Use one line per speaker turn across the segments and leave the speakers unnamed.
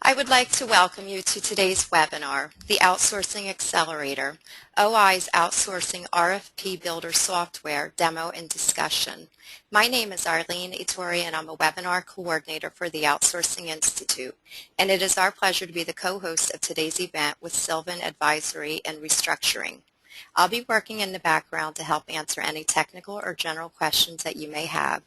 I would like to welcome you to today's webinar, the Outsourcing Accelerator, OI's Outsourcing RFP Builder Software Demo and Discussion. My name is Arlene Itori, and I'm a webinar coordinator for the Outsourcing Institute, and it is our pleasure to be the co-host of today's event with Sylvan Advisory and Restructuring. I'll be working in the background to help answer any technical or general questions that you may have.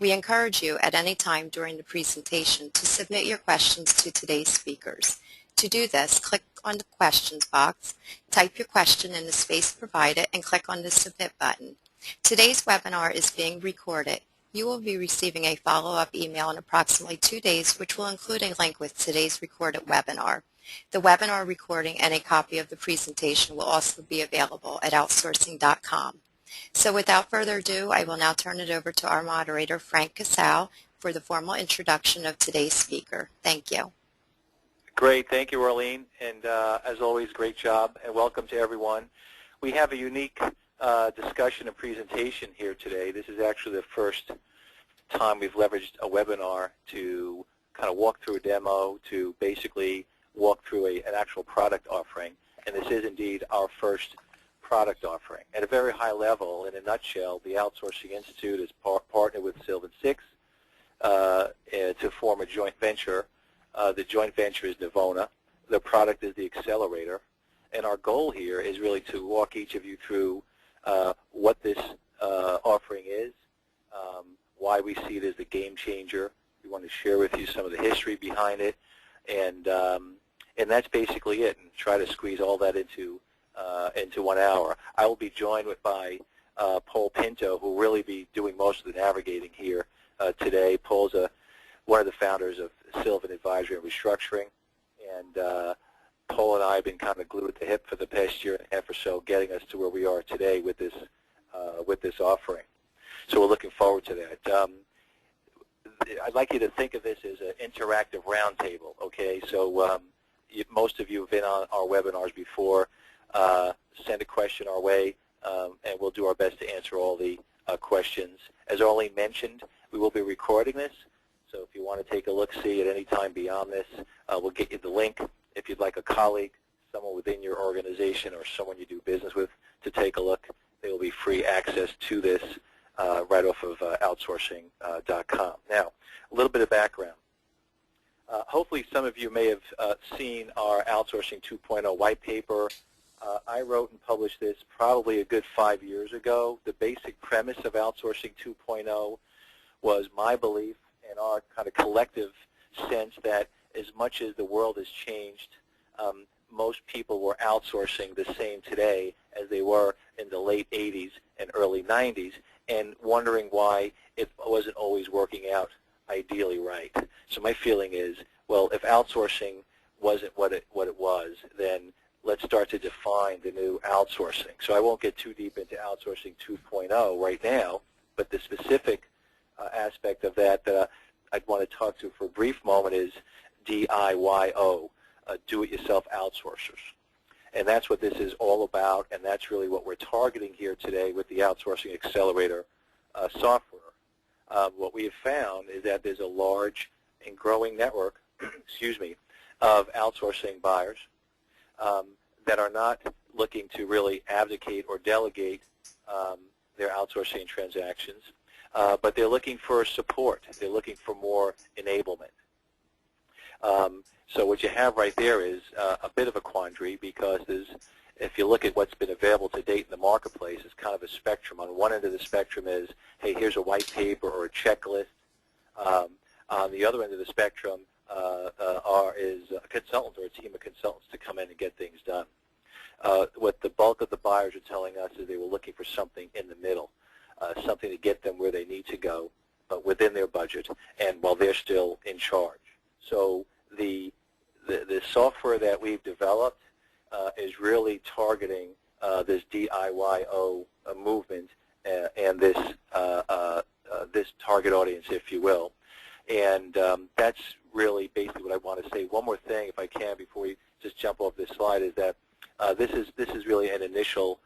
We encourage you at any time during the presentation to submit your questions to today's speakers. To do this, click on the questions box, type your question in the space provided, and click on the submit button. Today's webinar is being recorded. You will be receiving a follow-up email in approximately 2 days, which will include a link with today's recorded webinar. The webinar recording and a copy of the presentation will also be available at outsourcing.com. So without further ado, I will now turn it over to our moderator, Frank Casal, for the formal introduction of today's speaker. Thank you.
Great. Thank you, Arlene. And as always, great job, and welcome to everyone. We have a unique discussion and presentation here today. This is actually the first time we've leveraged a webinar to kind of walk through a demo, to basically walk through an actual product offering. And this is indeed our first product offering. At a very high level, in a nutshell, the Outsourcing Institute is partnered with Sylvan 6 to form a joint venture. The joint venture is Navona. The product is the Accelerator. And our goal here is really to walk each of you through what this offering is, why we see it as the game changer. We want to share with you some of the history behind it, and that's basically it, and try to squeeze all that into 1 hour. I will be joined by Paul Pinto, who will really be doing most of the navigating here today. Paul's one of the founders of Sylvan Advisory and Restructuring, and Paul and I have been kind of glued at the hip for the past year and a half or so, getting us to where we are today with this offering. So we're looking forward to that. I'd like you to think of this as an interactive roundtable. Okay, so most of you have been on our webinars before. Send a question our way, and we'll do our best to answer all the questions. As Arlene mentioned, we will be recording this, so if you want to take a look-see at any time beyond this, we'll get you the link. If you'd like a colleague, someone within your organization, or someone you do business with to take a look, there will be free access to this right off of outsourcing.com. Now, a little bit of background. Hopefully some of you may have seen our Outsourcing 2.0 white paper. I wrote and published this probably a good 5 years ago. The basic premise of Outsourcing 2.0 was my belief and our kind of collective sense that as much as the world has changed, most people were outsourcing the same today as they were in the late 80s and early 90s, and wondering why it wasn't always working out ideally right. So my feeling is, well, if outsourcing wasn't what it was, then let's start to define the new outsourcing. So I won't get too deep into Outsourcing 2.0 right now, but the specific aspect of that I'd want to talk to for a brief moment is DIYO, do-it-yourself outsourcers. And that's what this is all about, and that's really what we're targeting here today with the Outsourcing Accelerator software. What we have found is that there's a large and growing network of outsourcing buyers that are not looking to really abdicate or delegate their outsourcing transactions, but they're looking for support. They're looking for more enablement. So what you have right there is a bit of a quandary, because if you look at what's been available to date in the marketplace, it's kind of a spectrum. On one end of the spectrum is, hey, here's a white paper or a checklist. On the other end of the spectrum is a consultant or a team of consultants to come in and get things done. What the bulk of the buyers are telling us is they were looking for something in the middle, something to get them where they need to go, but within their budget and while they're still in charge. So the software that we've developed is really targeting this DIYO movement and this target audience, if you will. And that's really basically what I want to say. One more thing, if I can, before we just jump off this slide, is that this is really an initial.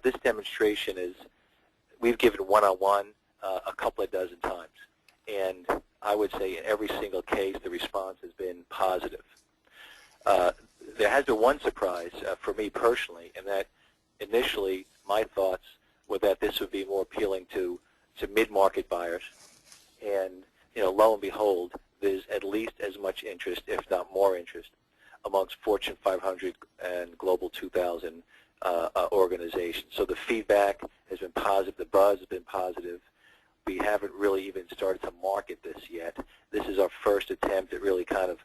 This demonstration is we've given one-on-one a couple of dozen times, and I would say in every single case the response has been positive. there has been one surprise for me personally, and that initially my thoughts were that this would be more appealing to mid-market buyers, and lo and behold, there's at least as much interest, if not more interest, amongst Fortune 500 and Global 2000 organizations. So the feedback has been positive, the buzz has been positive. We haven't really even started to market this yet. This is our first attempt at really kind of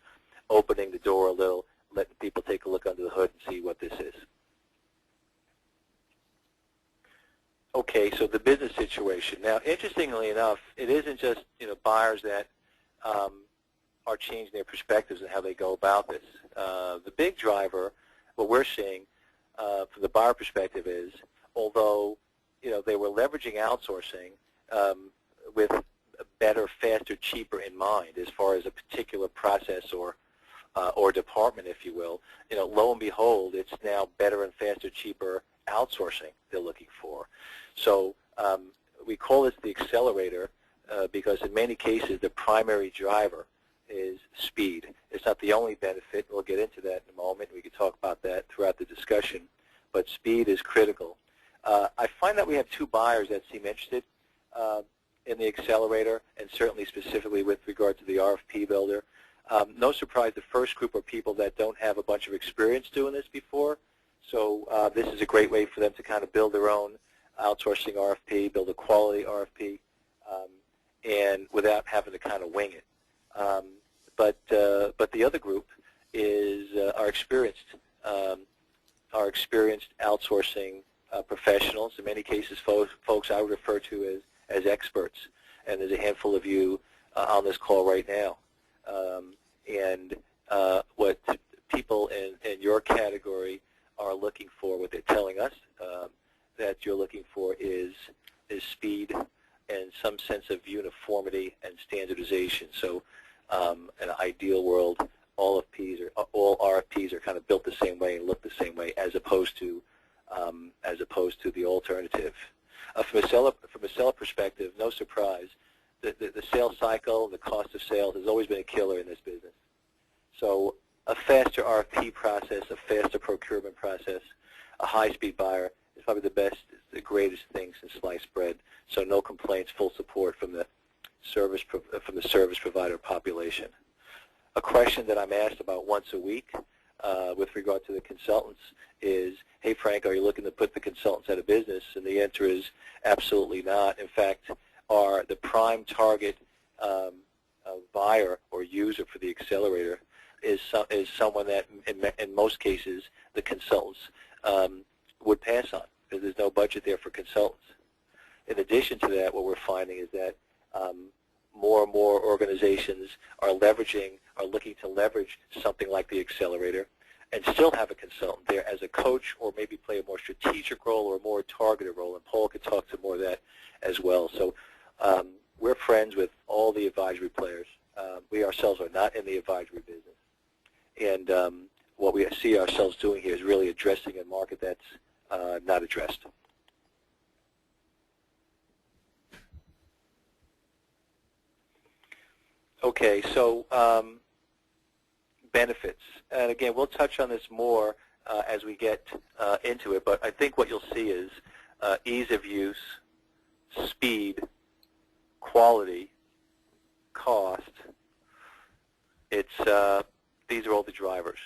opening the door a little, letting people take a look under the hood and see what this is. Okay, so the business situation. Now, interestingly enough, it isn't just buyers that are changing their perspectives and how they go about this. The big driver, what we're seeing from the buyer perspective is, although they were leveraging outsourcing with better, faster, cheaper in mind as far as a particular process or department, if you will, lo and behold, it's now better and faster, cheaper outsourcing they're looking for. So we call this the accelerator because in many cases the primary driver is speed. It's not the only benefit. We'll get into that in a moment. We can talk about that throughout the discussion, but speed is critical. I find that we have two buyers that seem interested in the accelerator, and certainly specifically with regard to the RFP builder. No surprise, the first group are people that don't have a bunch of experience doing this before, so this is a great way for them to kind of build their own outsourcing RFP, build a quality RFP, and without having to kind of wing it. But the other group is our experienced outsourcing professionals. In many cases, folks I would refer to as experts, and there's a handful of you on this call right now. And what people in your category are looking for, what they're telling us that you're looking for is speed and some sense of uniformity and standardization. So in an ideal world, all RFPs are kind of built the same way and look the same way, as opposed to the alternative. From a seller perspective, no surprise, the sales cycle, the cost of sales has always been a killer in this business. So a faster RFP process, a faster procurement process, a high-speed buyer is probably the greatest thing since sliced bread. So no complaints, full support from the service provider population. A question that I'm asked about once a week with regard to the consultants is, hey Frank, are you looking to put the consultants out of business? And the answer is absolutely not. In fact, the prime target buyer or user for the accelerator is someone that in most cases the consultants would pass on, because there's no budget there for consultants. In addition to that, what we're finding is that more and more organizations are looking to leverage something like the accelerator and still have a consultant there as a coach, or maybe play a more strategic role or a more targeted role. And Paul could talk to more of that as well. So we're friends with all the advisory players. We ourselves are not in the advisory business. And what we see ourselves doing here is really addressing a market that's not addressed. Okay, so benefits. And again, we'll touch on this more as we get into it, but I think what you'll see is ease of use, speed, quality, cost. These are all the drivers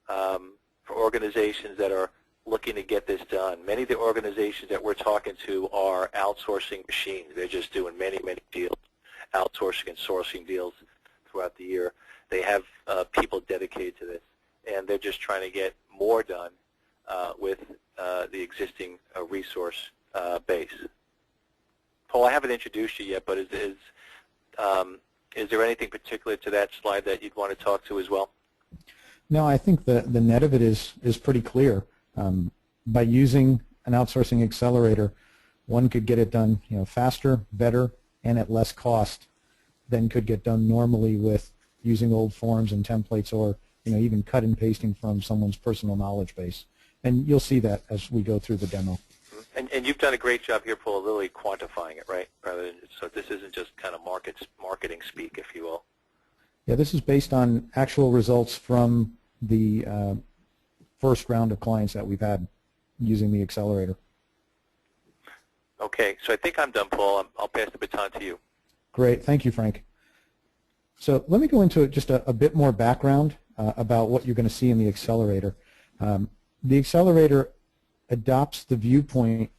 for organizations that are looking to get this done. Many of the organizations that we're talking to are outsourcing machines. They're just doing many, many deals, outsourcing and sourcing deals throughout the year. They have people dedicated to this, and they're just trying to get more done with the existing resource base. Paul, I haven't introduced you yet, but is there anything particular to that slide that you'd want to talk to as well?
No, I think the net of it is pretty clear. By using an outsourcing accelerator, one could get it done faster, better, and at less cost than could get done normally with using old forms and templates, or even cut and pasting from someone's personal knowledge base. And you'll see that as we go through the demo.
And you've done a great job here, Paul, really quantifying it, right? So this isn't just kind of marketing speak, if you will.
Yeah, this is based on actual results from the first round of clients that we've had using the Accelerator.
Okay, so I think I'm done, Paul. I'll pass the baton to you.
Great. Thank you, Frank. So let me go into just a bit more background about what you're going to see in the Accelerator. The Accelerator adopts the viewpoint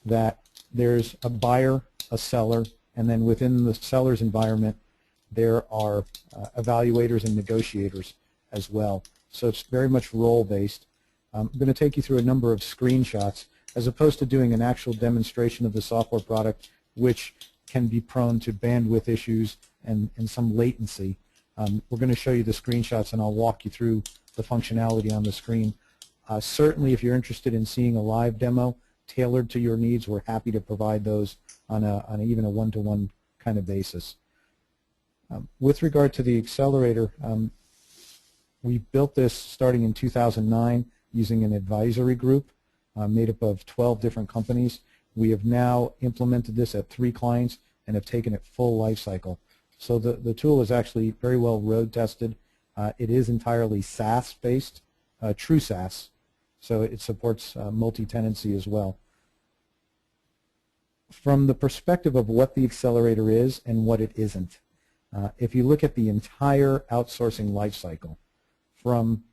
that there's a buyer, a seller, and then within the seller's environment there are evaluators and negotiators as well. So it's very much role-based. I'm going to take you through a number of screenshots as opposed to doing an actual demonstration of the software product, which can be prone to bandwidth issues and some latency. We're going to show you the screenshots, and I'll walk you through the functionality on the screen. Certainly, if you're interested in seeing a live demo tailored to your needs, we're happy to provide those on even a one-to-one kind of basis. With regard to the Accelerator, we built this starting in 2009 using an advisory group made up of 12 different companies. We have now implemented this at 3 clients and have taken it full life cycle. So the tool is actually very well road tested. It is entirely SaaS-based, true SaaS, so it supports multi-tenancy as well. From the perspective of what the Accelerator is and what it isn't, if you look at the entire outsourcing life cycle, from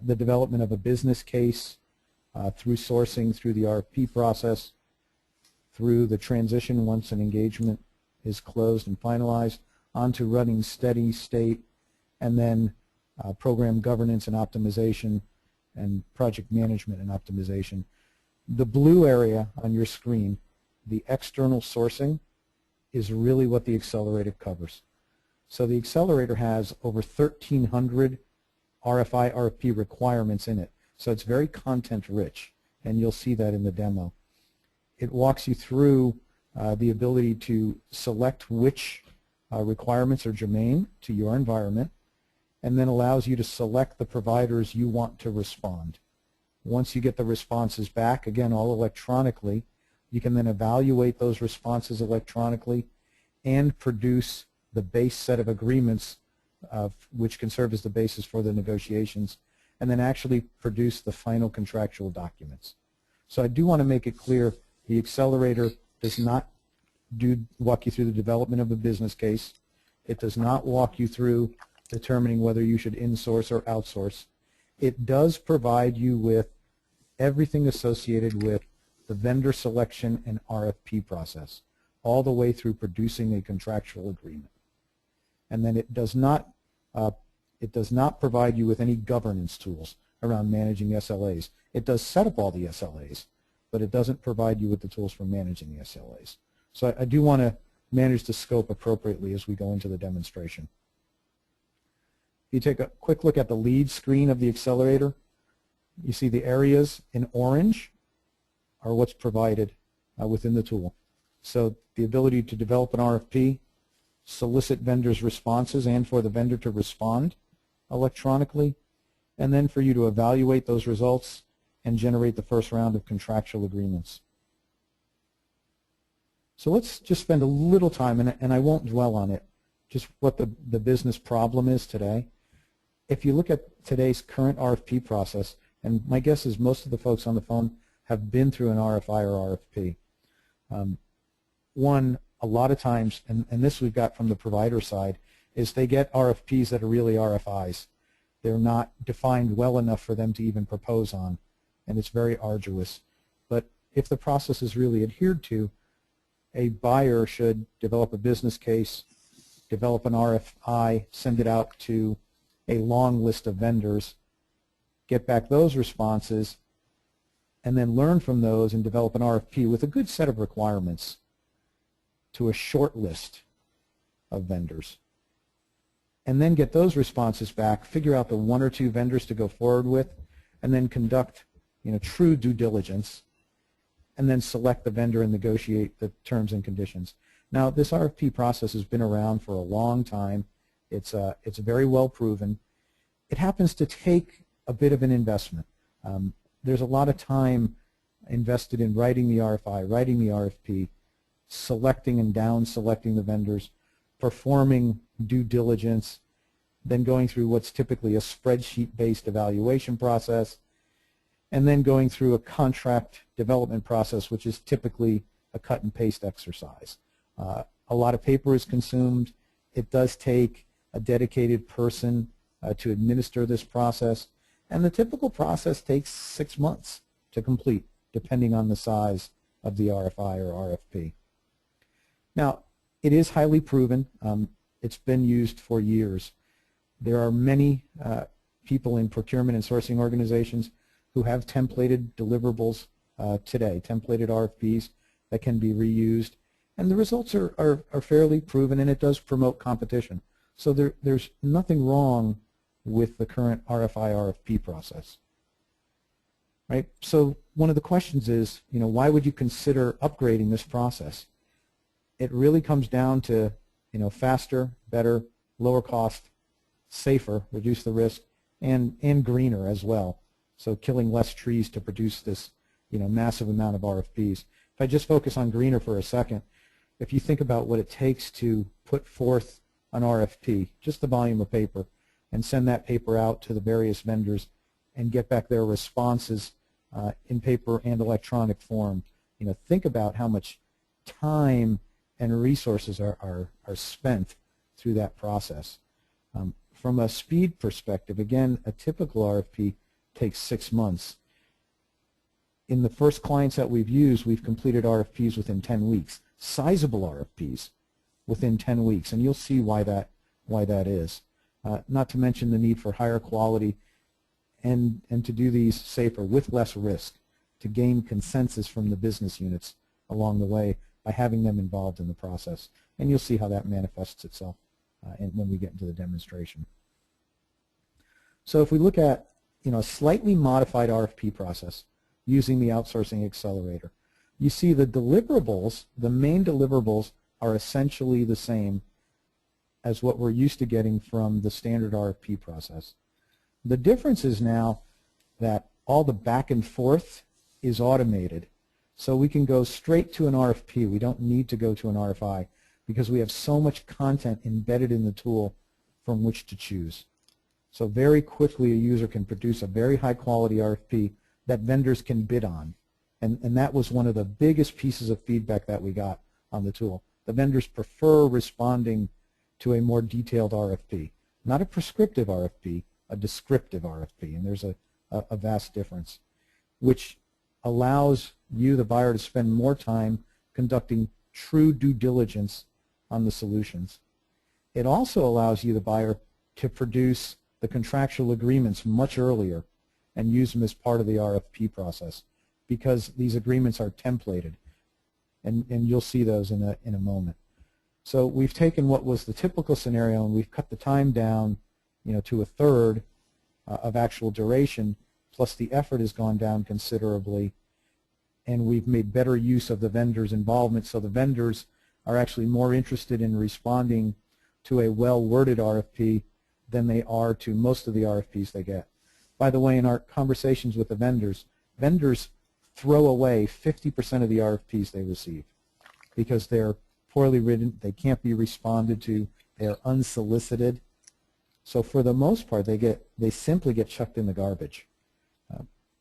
the development of a business case, through sourcing, through the RFP process, through the transition once an engagement is closed and finalized, onto running steady state, and then program governance and optimization, and project management and optimization. The blue area on your screen, the external sourcing, is really what the Accelerator covers. So the Accelerator has over 1,300 RFI, RFP requirements in it. So it's very content rich, and you'll see that in the demo. It walks you through the ability to select which requirements are germane to your environment, and then allows you to select the providers you want to respond. Once you get the responses back, again, all electronically, you can then evaluate those responses electronically and produce the base set of agreements which can serve as the basis for the negotiations, and then actually produce the final contractual documents. So I do want to make it clear, the Accelerator does not walk you through the development of a business case. It does not walk you through determining whether you should insource or outsource. It does provide you with everything associated with the vendor selection and RFP process, all the way through producing a contractual agreement. And then it does not provide you with any governance tools around managing SLAs. It does set up all the SLAs, but it doesn't provide you with the tools for managing the SLAs. So I do want to manage the scope appropriately as we go into the demonstration. If you take a quick look at the lead screen of the Accelerator, you see the areas in orange are what's provided within the tool. So the ability to develop an RFP, solicit vendors' responses, and for the vendor to respond electronically, and then for you to evaluate those results and generate the first round of contractual agreements. So let's just spend a little time, and I won't dwell on it, just what the business problem is today. If you look at today's current RFP process, and my guess is most of the folks on the phone have been through an RFI or RFP. One, a lot of times, and this we've got from the provider side, is they get RFPs that are really RFIs. They're not defined well enough for them to even propose on, and it's very arduous. But if the process is really adhered to, a buyer should develop a business case, develop an RFI, send it out to a long list of vendors, get back those responses, and then learn from those and develop an RFP with a good set of requirements to a short list of vendors. And then get those responses back, figure out the 1 or 2 vendors to go forward with, and then conduct true due diligence, and then select the vendor and negotiate the terms and conditions. Now, this RFP process has been around for a long time. It's very well proven. It happens to take a bit of an investment. There's a lot of time invested in writing the RFI, writing the RFP, selecting and down selecting the vendors, performing due diligence, then going through what's typically a spreadsheet-based evaluation process, and then going through a contract development process, which is typically a cut and paste exercise. A lot of paper is consumed. It does take a dedicated person to administer this process, and the typical process takes 6 months to complete, depending on the size of the RFI or RFP. Now, it is highly proven. It's been used for years. There are many people in procurement and sourcing organizations who have templated deliverables today, templated RFPs that can be reused, and the results are fairly proven, and it does promote competition. So there's nothing wrong with the current RFI RFP process. Right? So one of the questions is, why would you consider upgrading this process? It really comes down to, faster, better, lower cost, safer, reduce the risk, and greener as well. So killing less trees to produce this, massive amount of RFPs. If I just focus on greener for a second, if you think about what it takes to put forth an RFP, just the volume of paper, and send that paper out to the various vendors and get back their responses in paper and electronic form, think about how much time and resources are spent through that process. From a speed perspective, again, a typical RFP takes 6 months. In the first clients that we've used, we've completed RFPs within 10 weeks, sizable RFPs within 10 weeks, and you'll see why that is. Not to mention the need for higher quality and to do these safer with less risk, to gain consensus from the business units along the way by having them involved in the process. And you'll see how that manifests itself when we get into the demonstration. So if we look at a slightly modified RFP process using the Outsourcing Accelerator, you see the deliverables, the main deliverables, are essentially the same as what we're used to getting from the standard RFP process. The difference is now that all the back and forth is automated. So we can go straight to an RFP. We don't need to go to an RFI because we have so much content embedded in the tool from which to choose. So very quickly a user can produce a very high quality RFP that vendors can bid on. And that was one of the biggest pieces of feedback that we got on the tool. The vendors prefer responding to a more detailed RFP, not a prescriptive RFP, a descriptive RFP, and there's a vast difference, which allows you, the buyer, to spend more time conducting true due diligence on the solutions. It also allows you, the buyer, to produce the contractual agreements much earlier and use them as part of the RFP process because these agreements are templated, and you'll see those in a moment. So we've taken what was the typical scenario and we've cut the time down to a third of actual duration, plus the effort has gone down considerably, and we've made better use of the vendors' involvement, so the vendors are actually more interested in responding to a well-worded RFP than they are to most of the RFPs they get. By the way, in our conversations with the vendors throw away 50% of the RFPs they receive because they're poorly written, they can't be responded to, they're unsolicited. So for the most part, they simply get chucked in the garbage.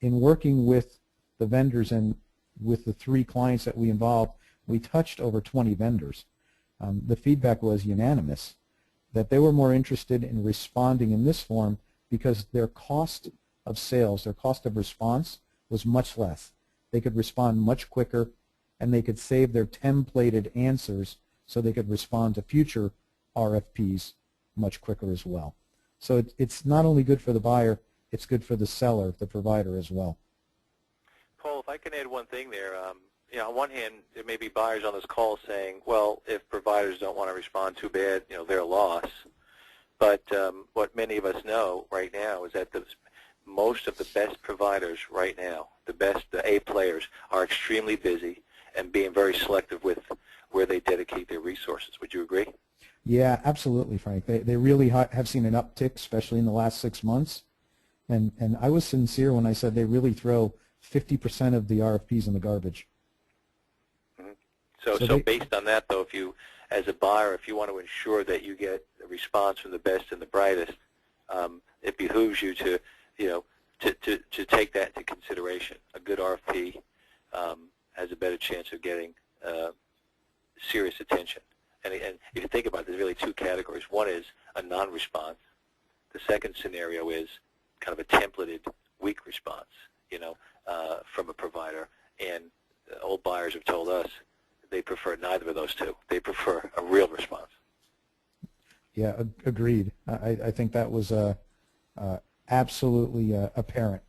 In working with the vendors and with the 3 clients that we involved, we touched over 20 vendors. The feedback was unanimous that they were more interested in responding in this form because their cost of sales, their cost of response was much less. They could respond much quicker, and they could save their templated answers so they could respond to future RFPs much quicker as well. So it's not only good for the buyer, it's good for the seller, the provider as well.
Paul, if I can add one thing there, on one hand, there may be buyers on this call saying, well, if providers don't want to respond, too bad, their loss. But what many of us know right now is that most of the best providers right now, the A players, are extremely busy and being very selective with where they dedicate their resources. Would you agree?
Yeah, absolutely, Frank. They really have seen an uptick, especially in the last 6 months. And I was sincere when I said they really throw 50% of the RFPs in the garbage.
Mm-hmm. So based on that, though, if you as a buyer, if you want to ensure that you get a response from the best and the brightest, it behooves you to, to take that into consideration. A good RFP has a better chance of getting serious attention. And if you think about it, there's really two categories. One is a non-response. The second scenario is kind of a templated weak response, from a provider. And old buyers have told us they prefer neither of those two. They prefer a real response.
Yeah, agreed. I think that was absolutely apparent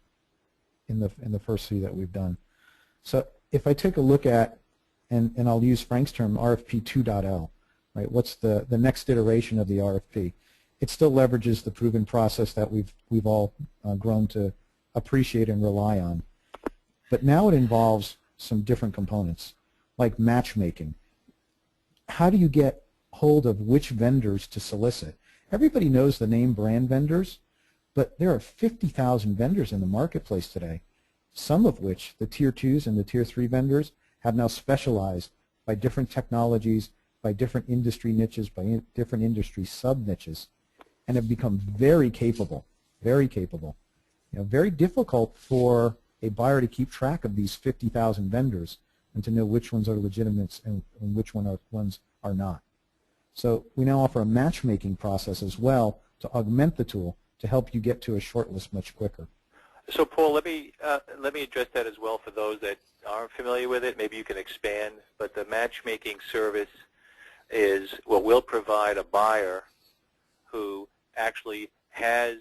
in the first few that we've done. So if I take a look at, and I'll use Frank's term, RFP 2.0, right? What's the next iteration of the RFP? It still leverages the proven process that we've all grown to appreciate and rely on. But now it involves some different components, like matchmaking. How do you get hold of which vendors to solicit? Everybody knows the name brand vendors, but there are 50,000 vendors in the marketplace today, some of which, the Tier 2s and the Tier 3 vendors, have now specialized by different technologies, by different industry niches, by different industry sub-niches, and have become very capable, very capable. Very difficult for a buyer to keep track of these 50,000 vendors and to know which ones are legitimate and which ones are not. So we now offer a matchmaking process as well to augment the tool to help you get to a shortlist much quicker.
So Paul, let me address that as well for those that aren't familiar with it. Maybe you can expand. But the matchmaking service is what will provide a buyer who actually has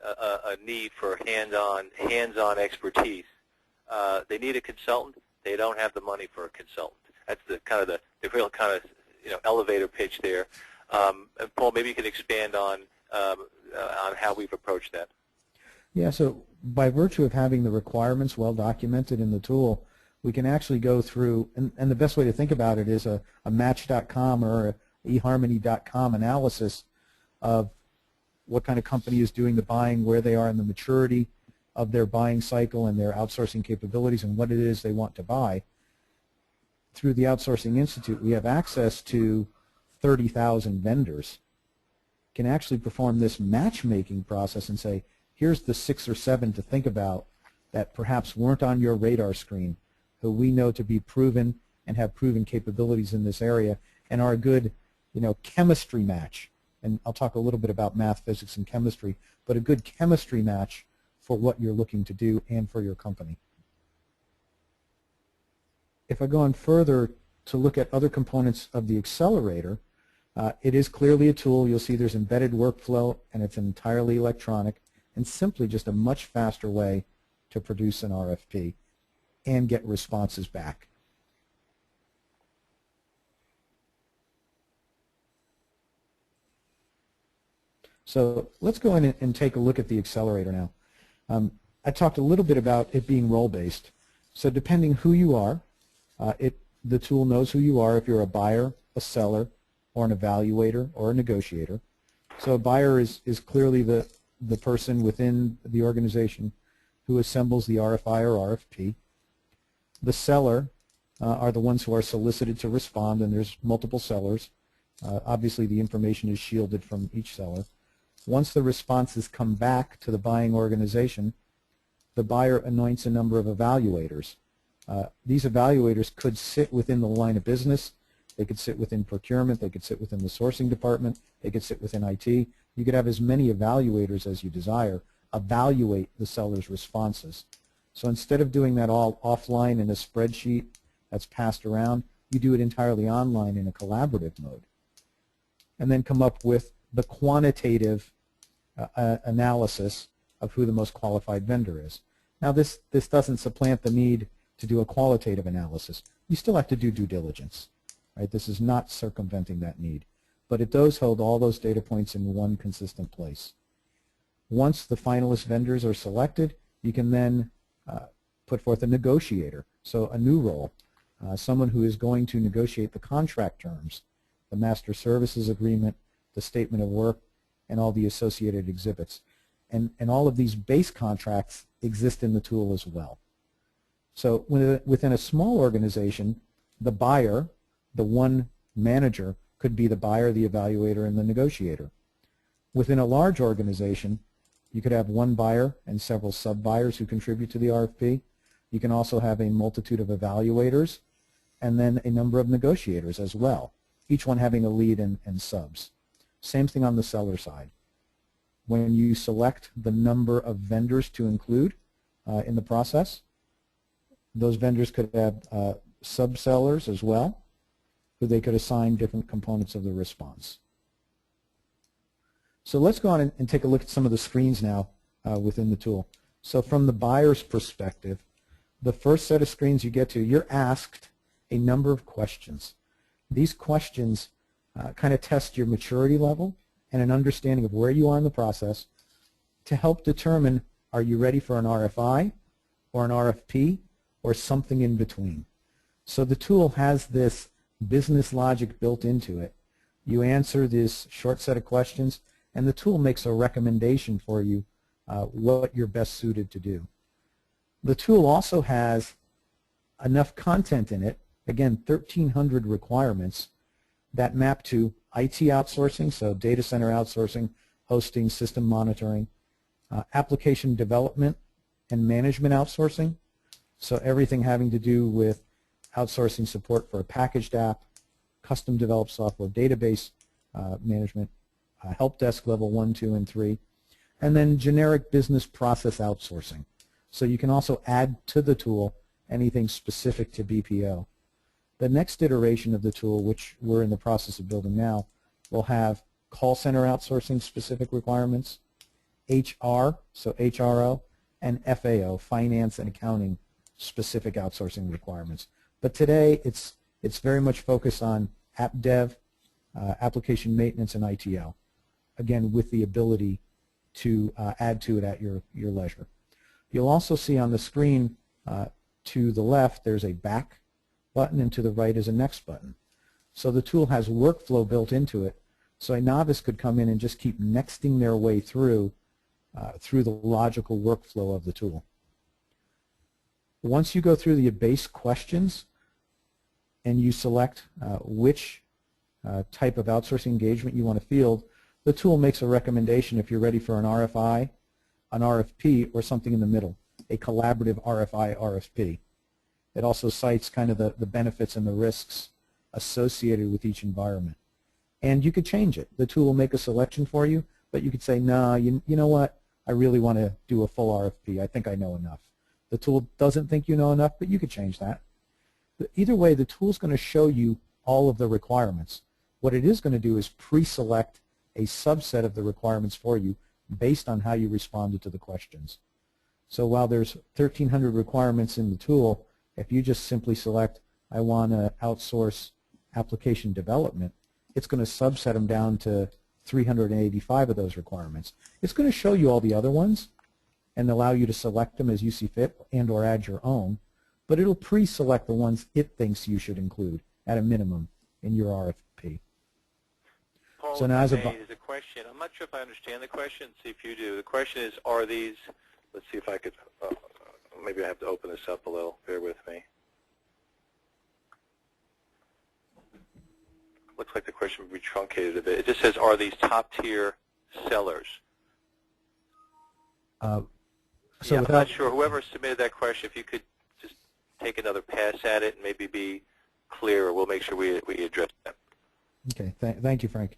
a need for hands-on expertise. They need a consultant. They don't have the money for a consultant. That's the real kind of elevator pitch there. And Paul, maybe you could expand on how we've approached that.
Yeah, so by virtue of having the requirements well documented in the tool, we can actually go through, and the best way to think about it is a Match.com or a eHarmony.com analysis of what kind of company is doing the buying, where they are in the maturity of their buying cycle and their outsourcing capabilities and what it is they want to buy. Through the Outsourcing Institute, we have access to 30,000 vendors. Can actually perform this matchmaking process and say, here's the 6 or 7 to think about that perhaps weren't on your radar screen, who we know to be proven and have proven capabilities in this area and are a good, chemistry match. And I'll talk a little bit about math, physics, and chemistry, but a good chemistry match for what you're looking to do and for your company. If I go on further to look at other components of the Accelerator, it is clearly a tool. You'll see there's embedded workflow, and it's entirely electronic, and simply just a much faster way to produce an RFP and get responses back. So let's go in and take a look at the Accelerator now. I talked a little bit about it being role-based. So depending who you are, the tool knows who you are if you're a buyer, a seller, or an evaluator, or a negotiator. So a buyer is clearly the person within the organization who assembles the RFI or RFP. The seller are the ones who are solicited to respond, and there's multiple sellers. Obviously, the information is shielded from each seller. Once the responses come back to the buying organization, the buyer anoints a number of evaluators. These evaluators could sit within the line of business. They could sit within procurement. They could sit within the sourcing department. They could sit within IT. You could have as many evaluators as you desire evaluate the seller's responses. So instead of doing that all offline in a spreadsheet that's passed around, you do it entirely online in a collaborative mode. And then come up with the quantitative analysis of who the most qualified vendor is. Now this doesn't supplant the need to do a qualitative analysis. You still have to do due diligence. Right? This is not circumventing that need. But it does hold all those data points in one consistent place. Once the finalist vendors are selected, you can then put forth a negotiator, so a new role, someone who is going to negotiate the contract terms, the master services agreement, the statement of work, and all the associated exhibits. And all of these base contracts exist in the tool as well. So within a small organization, the buyer, the one manager, could be the buyer, the evaluator, and the negotiator. Within a large organization, you could have one buyer and several sub-buyers who contribute to the RFP. You can also have a multitude of evaluators and then a number of negotiators as well, each one having a lead and subs. Same thing on the seller side. When you select the number of vendors to include in the process, those vendors could have sub-sellers as well, who they could assign different components of the response. So let's go on and take a look at some of the screens now within the tool. So from the buyer's perspective, the first set of screens you get to, you're asked a number of questions. These questions kind of test your maturity level and an understanding of where you are in the process to help determine, are you ready for an RFI or an RFP or something in between. So the tool has this business logic built into it. You answer this short set of questions, and the tool makes a recommendation for you what you're best suited to do. The tool also has enough content in it, again, 1,300 requirements that map to IT outsourcing, so data center outsourcing, hosting, system monitoring, application development and management outsourcing, so everything having to do with outsourcing support for a packaged app, custom developed software database management, help desk level 1, 2, and 3, and then generic business process outsourcing. So you can also add to the tool anything specific to BPO. The next iteration of the tool, which we're in the process of building now, will have call center outsourcing specific requirements, HR, so HRO, and FAO, finance and accounting specific outsourcing requirements. But today it's very much focused on app dev, application maintenance, and ITL, again with the ability to add to it at your leisure. You'll also see on the screen to the left there's a back button, and to the right is a next button. So the tool has workflow built into it, so a novice could come in and just keep nexting their way through the logical workflow of the tool. Once you go through the base questions and you select which type of outsourcing engagement you want to field, the tool makes a recommendation if you're ready for an RFI, an RFP, or something in the middle, a collaborative RFI, RFP. It also cites kind of the benefits and the risks associated with each environment. And you could change it. The tool will make a selection for you, but you could say, no, you know what, I really want to do a full RFP. I think I know enough. The tool doesn't think you know enough, but you could change that. But either way, the tool is going to show you all of the requirements. What it is going to do is pre-select a subset of the requirements for you based on how you responded to the questions. So while there's 1,300 requirements in the tool, if you just simply select, I want to outsource application development, it's going to subset them down to 385 of those requirements. It's going to show you all the other ones and allow you to select them as you see fit and or add your own, but it'll pre-select the ones it thinks you should include at a minimum in your RFP.
Paul,
so now
there's a question. I'm not sure if I understand the question. See if you do. The question is, are these, let's see if I could, maybe I have to open this up a little. Bear with me. Looks like the question would be truncated a bit. It just says, are these top-tier sellers? I'm not sure. Whoever submitted that question, if you could just take another pass at it and maybe be clearer, we'll make sure we address that.
Okay. Thank you, Frank.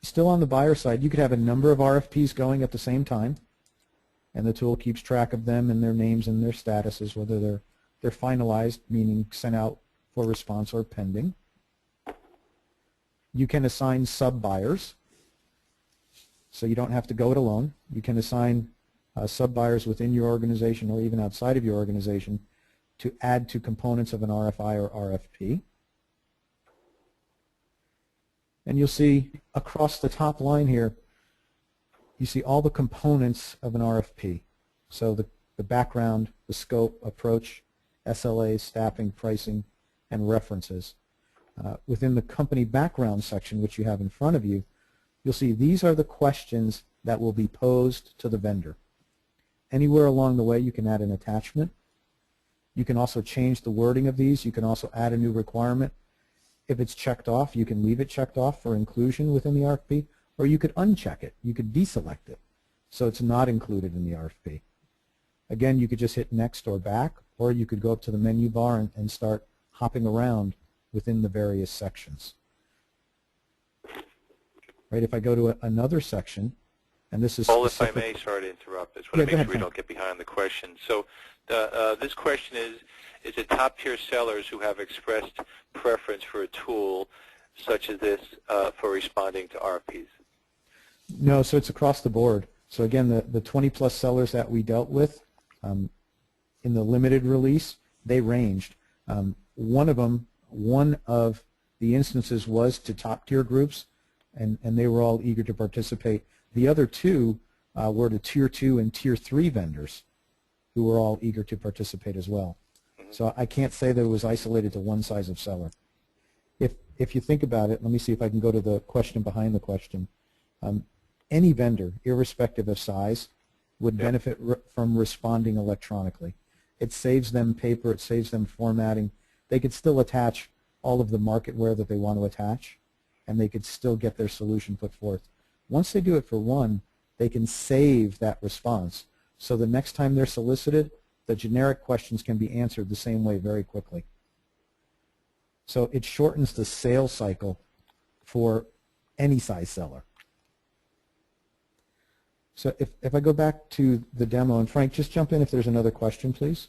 Still on the buyer side, you could have a number of RFPs going at the same time, and the tool keeps track of them and their names and their statuses, whether they're finalized, meaning sent out for response, or pending. You can assign sub-buyers, so you don't have to go it alone. You can assign sub-buyers within your organization or even outside of your organization to add to components of an RFI or RFP. And you'll see across the top line here, you see all the components of an RFP. So the background, the scope, approach, SLAs, staffing, pricing, and references. Within the company background section, which you have in front of you, you'll see these are the questions that will be posed to the vendor. Anywhere along the way, you can add an attachment. You can also change the wording of these. You can also add a new requirement. If it's checked off, you can leave it checked off for inclusion within the RFP, or you could uncheck it. You could deselect it, so it's not included in the RFP. Again, you could just hit next or back, or you could go up to the menu bar and start hopping around within the various sections. Right, if I go to another section, and this is
Paul, if I may, sorry to interrupt. I just want to make sure we don't get behind the question. So this question is it top-tier sellers who have expressed preference for a tool such as this for responding to RFPs?
No, so it's across the board. So again, the 20-plus sellers that we dealt with in the limited release, they ranged. One of the instances was to top-tier groups, and they were all eager to participate. The other two were to Tier 2 and Tier 3 vendors who were all eager to participate as well. So I can't say that it was isolated to one size of seller. If you think about it, let me see if I can go to the question behind the question. Any vendor, irrespective of size, would benefit from responding electronically. It saves them paper, it saves them formatting. They could still attach all of the marketware that they want to attach, and they could still get their solution put forth. Once they do it for one, they can save that response. So the next time they're solicited, the generic questions can be answered the same way very quickly. So it shortens the sales cycle for any size seller. So if I go back to the demo, and Frank, just jump in if there's another question, please.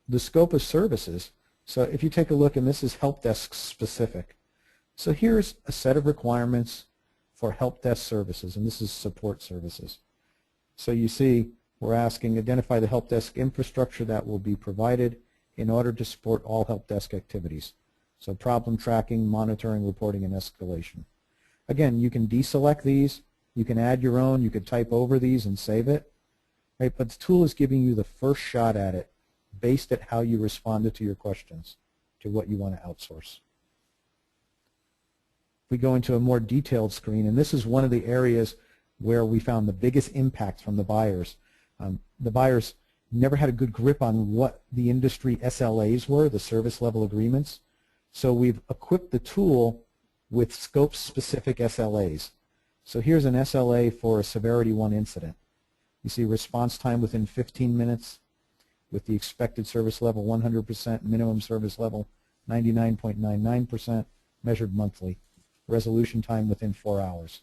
The scope of services. So if you take a look, and this is help desk specific. So here's a set of requirements for help desk services, and this is support services. So you see we're asking identify the help desk infrastructure that will be provided in order to support all help desk activities. So problem tracking, monitoring, reporting, and escalation. Again, you can deselect these. You can add your own. You could type over these and save it. Right? But the tool is giving you the first shot at it based at how you responded to your questions, to what you want to outsource. If we go into a more detailed screen, and this is one of the areas where we found the biggest impact from the buyers. The buyers never had a good grip on what the industry SLAs were, the service level agreements. So we've equipped the tool with scope-specific SLAs. So here's an SLA for a Severity 1 incident. You see response time within 15 minutes with the expected service level 100%, minimum service level 99.99%, measured monthly. Resolution time within 4 hours.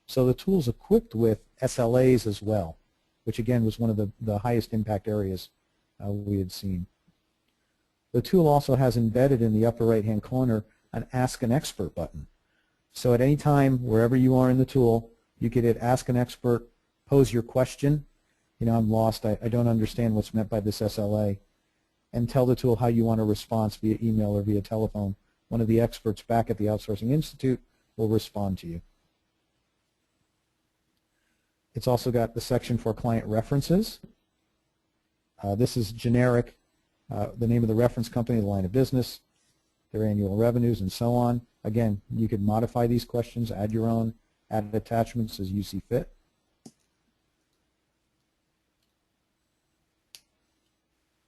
So the tool's equipped with SLAs as well, which again was one of the highest impact areas we had seen. The tool also has embedded in the upper right-hand corner an Ask an Expert button. So at any time, wherever you are in the tool, you could hit Ask an Expert, pose your question. You know, I'm lost, I don't understand what's meant by this SLA, and tell the tool how you want a response via email or via telephone. One of the experts back at the Outsourcing Institute will respond to you. It's also got the section for client references. This is generic, the name of the reference company, the line of business, their annual revenues, and so on. Again, you could modify these questions, add your own, add attachments as you see fit.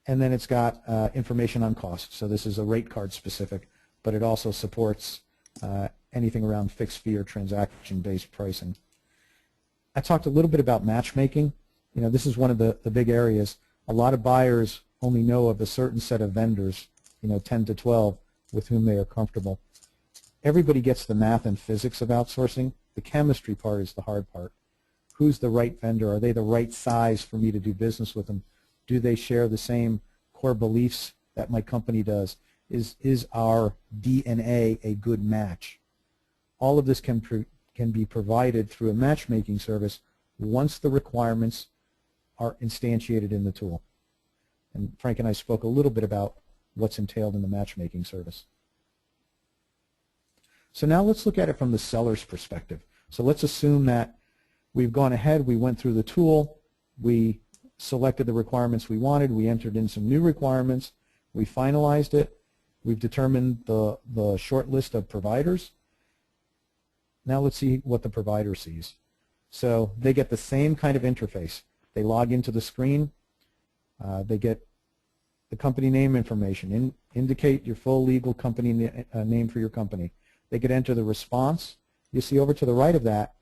And then it's got information on cost. So this is a rate card specific, but it also supports anything around fixed fee or transaction-based pricing. I talked a little bit about matchmaking. You know, this is one of the big areas. A lot of buyers only know of a certain set of vendors, you know, 10 to 12, with whom they are comfortable. Everybody gets the math and physics of outsourcing. The chemistry part is the hard part. Who's the right vendor? Are they the right size for me to do business with them? Do they share the same core beliefs that my company does? Is our DNA a good match? All of this can be provided through a matchmaking service once the requirements are instantiated in the tool. And Frank and I spoke a little bit about what's entailed in the matchmaking service. So now let's look at it from the seller's perspective. So let's assume that we've gone ahead, we went through the tool, we selected the requirements we wanted, we entered in some new requirements, we finalized it, we've determined the short list of providers. Now let's see what the provider sees. So they get the same kind of interface. They log into the screen, they get the company name information, indicate your full legal company name for your company. They could enter the response. You see over to the right of that,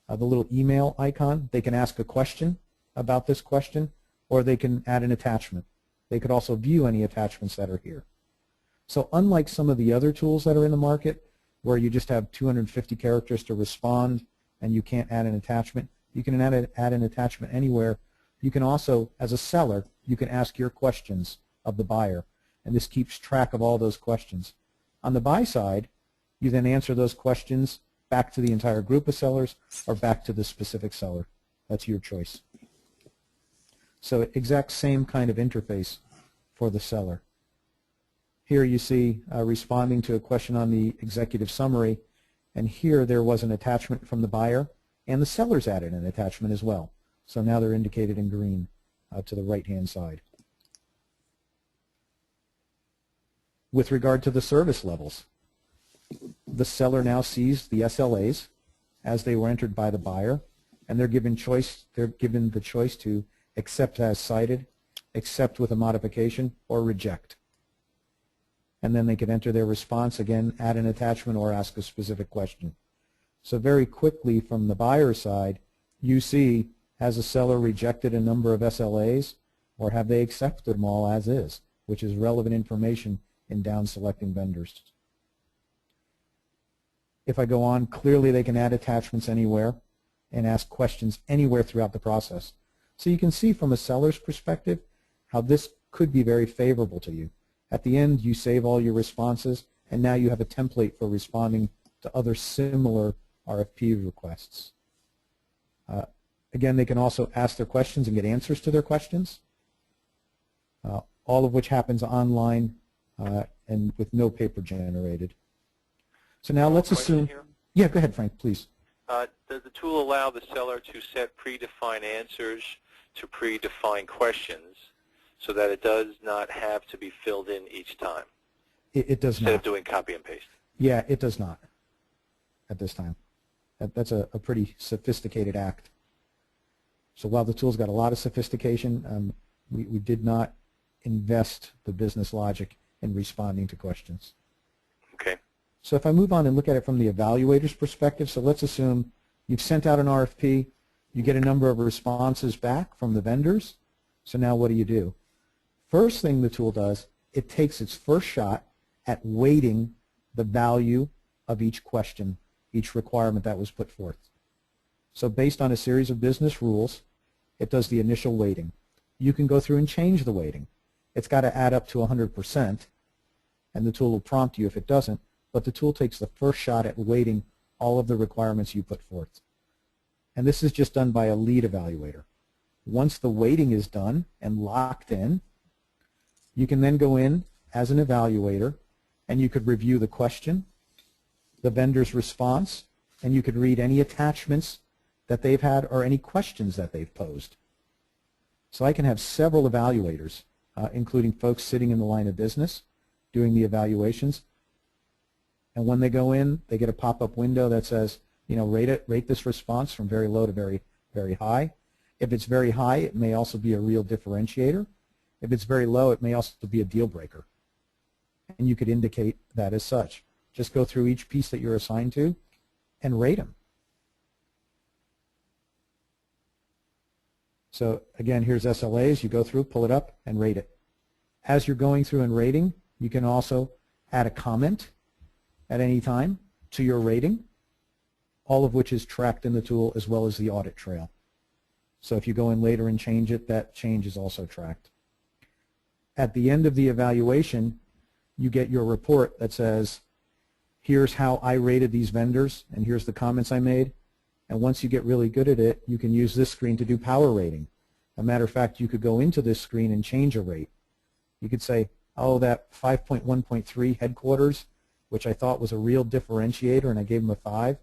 the little email icon. They can ask a question about this question, or they can add an attachment. They could also view any attachments that are here. So unlike some of the other tools that are in the market, where you just have 250 characters to respond and you can't add an attachment, you can add an attachment anywhere. You can also, as a seller, you can ask your questions of the buyer, and this keeps track of all those questions. On the buy side, you then answer those questions back to the entire group of sellers or back to the specific seller. That's your choice. So exact same kind of interface for the seller. Here you see responding to a question on the executive summary, and here there was an attachment from the buyer, and the sellers added an attachment as well. So now they're indicated in green to the right-hand side. With regard to the service levels, the seller now sees the SLAs as they were entered by the buyer, and they're given the choice to accept as cited, accept with a modification, or reject. And then they can enter their response, again, add an attachment or ask a specific question. So very quickly from the buyer side, you see, has a seller rejected a number of SLAs, or have they accepted them all as is, which is relevant information in down selecting vendors. If I go on, clearly they can add attachments anywhere and ask questions anywhere throughout the process. So you can see from a seller's perspective how this could be very favorable to you. At the end, you save all your responses, and now you have a template for responding to other similar RFP requests. Again, they can also ask their questions and get answers to their questions, all of which happens online and with no paper generated. So now let's assume. Yeah, go ahead, Frank, please.
Does the tool allow the seller to set predefined answers to predefined questions so that it does not have to be filled in each time?
It does not.
Instead of doing copy and paste?
Yeah, it does not at this time. That's a pretty sophisticated act. So while the tool's got a lot of sophistication, we did not invest the business logic in responding to questions.
Okay.
So if I move on and look at it from the evaluator's perspective, so let's assume you've sent out an RFP, you get a number of responses back from the vendors. So now what do? First thing the tool does, it takes its first shot at weighting the value of each question, each requirement that was put forth. So based on a series of business rules, it does the initial weighting. You can go through and change the weighting. It's got to add up to 100%, and the tool will prompt you if it doesn't, but the tool takes the first shot at weighting all of the requirements you put forth. And this is just done by a lead evaluator. Once the weighting is done and locked in, you can then go in as an evaluator, and you could review the question, the vendor's response, and you could read any attachments that they've had or any questions that they've posed. So I can have several evaluators, including folks sitting in the line of business doing the evaluations. And when they go in, they get a pop-up window that says, you know, rate this response from very low to very, very high. If it's very high, it may also be a real differentiator. If it's very low, it may also be a deal breaker. And you could indicate that as such. Just go through each piece that you're assigned to and rate them. So again, here's SLAs. You go through, pull it up, and rate it. As you're going through and rating, you can also add a comment at any time to your rating, all of which is tracked in the tool as well as the audit trail. So if you go in later and change it, that change is also tracked. At the end of the evaluation, you get your report that says, here's how I rated these vendors, and here's the comments I made. And once you get really good at it, you can use this screen to do power rating. As a matter of fact, you could go into this screen and change a rate. You could say, oh, that 5.1.3 headquarters, which I thought was a real differentiator, and I gave them a 5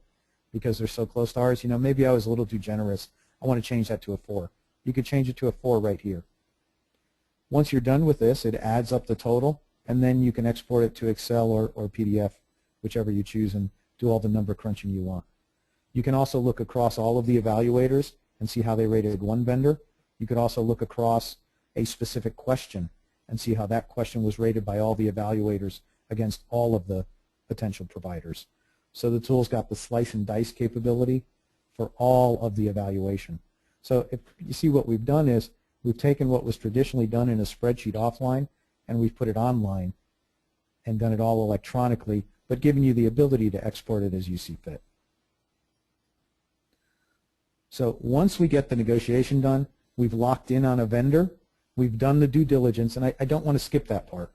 because they're so close to ours. You know, maybe I was a little too generous. I want to change that to a 4. You could change it to a 4 right here. Once you're done with this, it adds up the total, and then you can export it to Excel or PDF, whichever you choose, and do all the number crunching you want. You can also look across all of the evaluators and see how they rated one vendor. You could also look across a specific question and see how that question was rated by all the evaluators against all of the potential providers. So the tool's got the slice and dice capability for all of the evaluation. So if you see what we've done is we've taken what was traditionally done in a spreadsheet offline and we've put it online and done it all electronically, but given you the ability to export it as you see fit. So once we get the negotiation done, we've locked in on a vendor, we've done the due diligence, and I don't want to skip that part.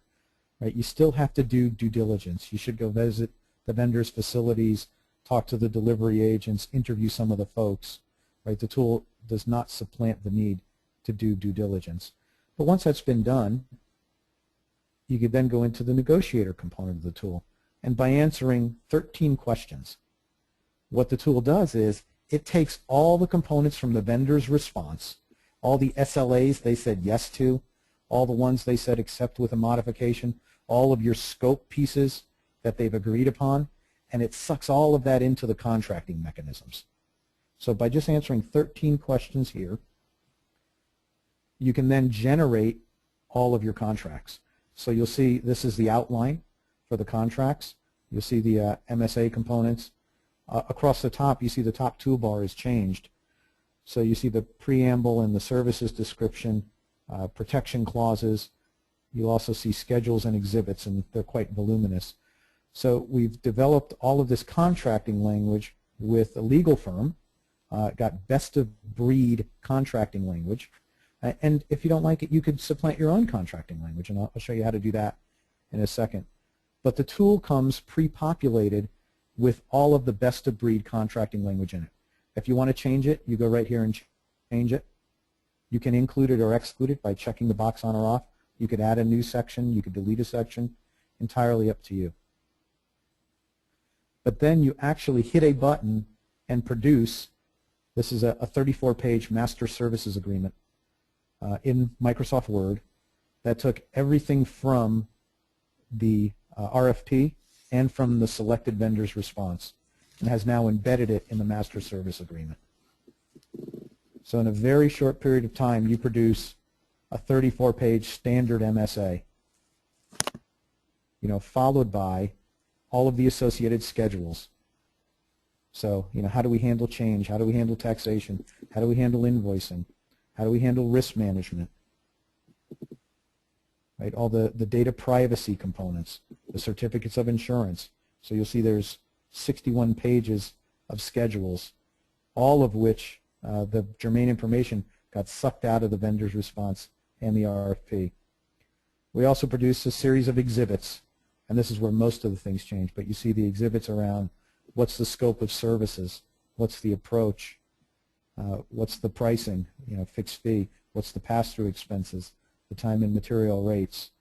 Right? You still have to do due diligence. You should go visit the vendor's facilities, talk to the delivery agents, interview some of the folks. Right? The tool does not supplant the need to do due diligence. But once that's been done, you could then go into the negotiator component of the tool. And by answering 13 questions, what the tool does is it takes all the components from the vendor's response, all the SLAs they said yes to, all the ones they said accept with a modification, all of your scope pieces that they've agreed upon, and it sucks all of that into the contracting mechanisms. So by just answering 13 questions here, you can then generate all of your contracts. So you'll see this is the outline for the contracts. You'll see the MSA components. Across the top, you see the top toolbar is changed. So you see the preamble and the services description, protection clauses. You'll also see schedules and exhibits, and they're quite voluminous. So we've developed all of this contracting language with a legal firm, got best-of-breed contracting language. And if you don't like it, you could supplant your own contracting language, and I'll show you how to do that in a second. But the tool comes pre-populated with all of the best-of-breed contracting language in it. If you want to change it, you go right here and change it. You can include it or exclude it by checking the box on or off. You could add a new section. You could delete a section. Entirely up to you. But then you actually hit a button and produce, this is a 34-page master services agreement in Microsoft Word that took everything from the RFP and from the selected vendor's response and has now embedded it in the master service agreement. So in a very short period of time, you produce a 34-page standard MSA, followed by all of the associated schedules. So, how do we handle change? How do we handle taxation? How do we handle invoicing? How do we handle risk management? Right, all the data privacy components, the certificates of insurance. So you'll see there's 61 pages of schedules, all of which the germane information got sucked out of the vendor's response and the RFP. We also produced a series of exhibits, and this is where most of the things change, but you see the exhibits around what's the scope of services, what's the approach, what's the pricing, fixed fee, what's the pass-through expenses, the time and material rates.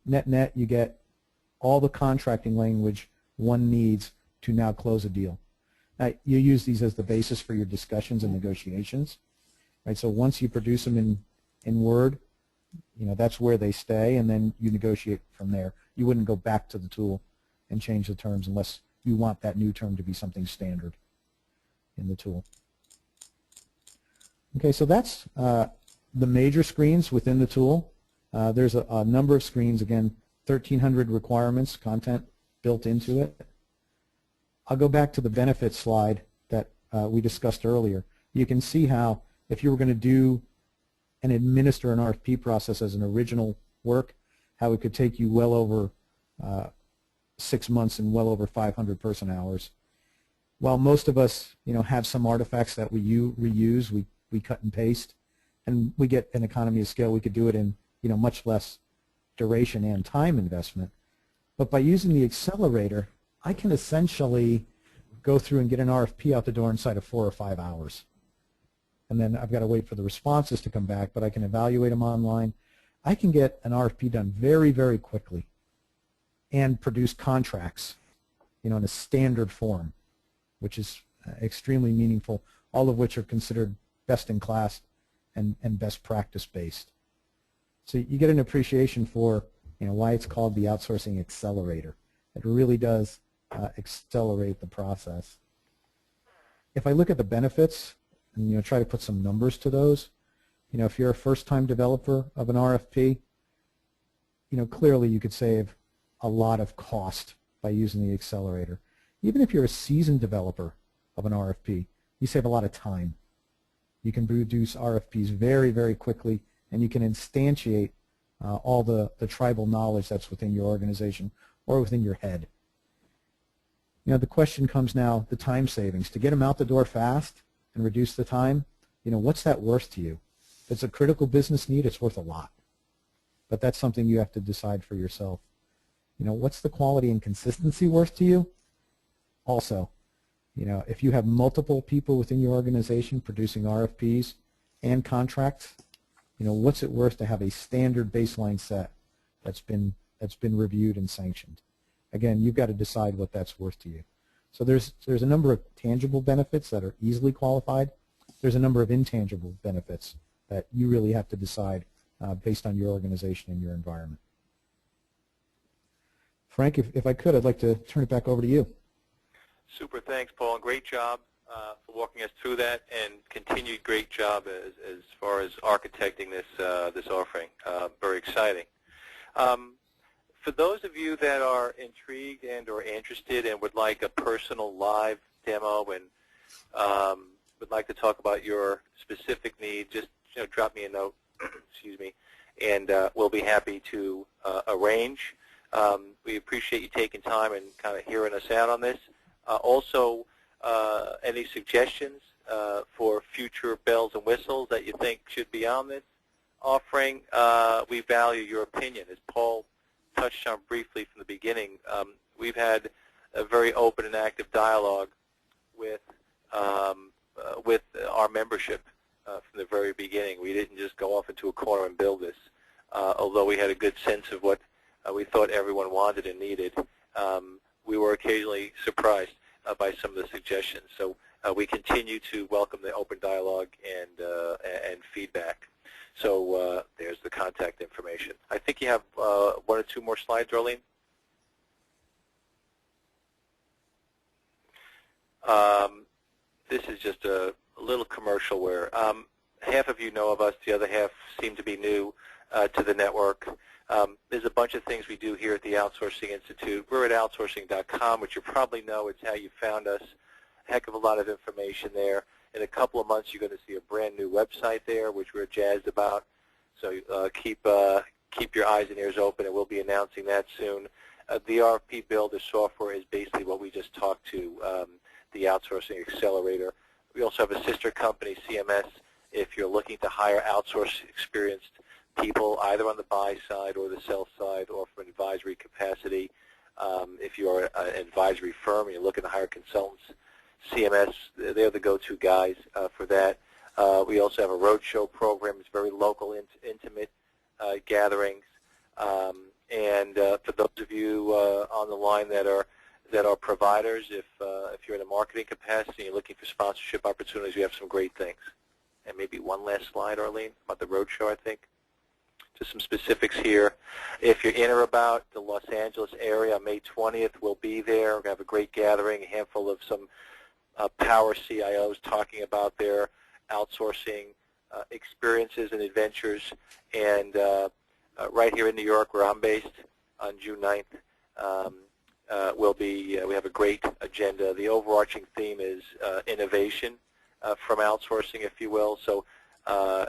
Net, you get all the contracting language one needs to now close a deal. Now, you use these as the basis for your discussions and negotiations. Right? So once you produce them in Word, that's where they stay, and then you negotiate from there. You wouldn't go back to the tool and change the terms unless you want that new term to be something standard in the tool. Okay, so that's the major screens within the tool. There's a number of screens, again, 1,300 requirements, content built into it. I'll go back to the benefits slide that we discussed earlier. You can see how if you were going to do and administer an RFP process as an original work, how it could take you well over 6 months and well over 500 person hours. While most of us, have some artifacts that we reuse, we cut and paste, and we get an economy of scale. We could do it in much less duration and time investment. But by using the Accelerator, I can essentially go through and get an RFP out the door inside of 4 or 5 hours. And then I've got to wait for the responses to come back, but I can evaluate them online. I can get an RFP done very, very quickly and produce contracts, in a standard form, which is extremely meaningful, all of which are considered best in class and best practice based. So you get an appreciation for why it's called the Outsourcing Accelerator. It really does accelerate the process. If I look at the benefits and try to put some numbers to those, if you're a first-time developer of an RFP, clearly you could save a lot of cost by using the accelerator. Even if you're a seasoned developer of an RFP, you save a lot of time. You can produce RFPs very, very quickly, and you can instantiate all the tribal knowledge that's within your organization or within your head. The question comes now, the time savings. To get them out the door fast and reduce the time, what's that worth to you? If it's a critical business need, it's worth a lot. But that's something you have to decide for yourself. What's the quality and consistency worth to you? Also, if you have multiple people within your organization producing RFPs and contracts, what's it worth to have a standard baseline set that's been reviewed and sanctioned? Again, you've got to decide what that's worth to you. So there's a number of tangible benefits that are easily qualified. There's a number of intangible benefits that you really have to decide based on your organization and your environment. Frank, if I could, I'd like to turn it back over to you.
Super, thanks, Paul, and great job for walking us through that, and continued great job as far as architecting this offering. Very exciting. For those of you that are intrigued and or interested and would like a personal live demo and would like to talk about your specific need, just drop me a note, excuse me, and we'll be happy to arrange. We appreciate you taking time and kind of hearing us out on this. Also, any suggestions for future bells and whistles that you think should be on this offering? We value your opinion. As Paul touched on briefly from the beginning, we've had a very open and active dialogue with our membership from the very beginning. We didn't just go off into a corner and build this, although we had a good sense of what we thought everyone wanted and needed. We were occasionally surprised by some of the suggestions. So we continue to welcome the open dialogue and feedback. So there's the contact information. I think you have one or two more slides, Arlene. This is just a little commercial where half of you know of us, the other half seem to be new to the network. There's a bunch of things we do here at the Outsourcing Institute. We're at outsourcing.com, which you probably know. It's how you found us. A heck of a lot of information there. In a couple of months, you're going to see a brand new website there, which we're jazzed about. So keep your eyes and ears open, and we'll be announcing that soon. The RFP Builder software is basically what we just talked to, the Outsourcing Accelerator. We also have a sister company, CMS, if you're looking to hire outsourced experienced people, either on the buy side or the sell side or from an advisory capacity. If you're an advisory firm and you're looking to hire consultants, CMS, they're the go-to guys for that. We also have a roadshow program. It's very local, intimate gatherings. And for those of you on the line that are providers, if you're in a marketing capacity and you're looking for sponsorship opportunities, we have some great things. And maybe one last slide, Arlene, about the roadshow, I think. Just some specifics here. If you're in or about the Los Angeles area, on May 20th, we'll be there. We're going to have a great gathering, a handful of some power CIOs talking about their outsourcing experiences and adventures. And right here in New York, where I'm based, on June 9th, we have a great agenda. The overarching theme is innovation from outsourcing, if you will. So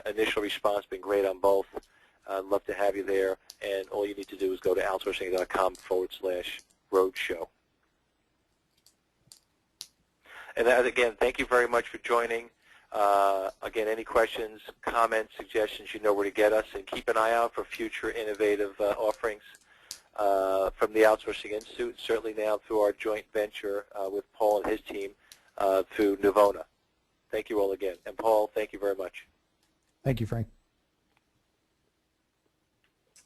initial response has been great on both. I'd love to have you there, and all you need to do is go to outsourcing.com/roadshow. And again, thank you very much for joining. Again, any questions, comments, suggestions, you know where to get us, and keep an eye out for future innovative offerings from the Outsourcing Institute, certainly now through our joint venture with Paul and his team through Navona. Thank you all again. And Paul, thank you very much.
Thank you, Frank.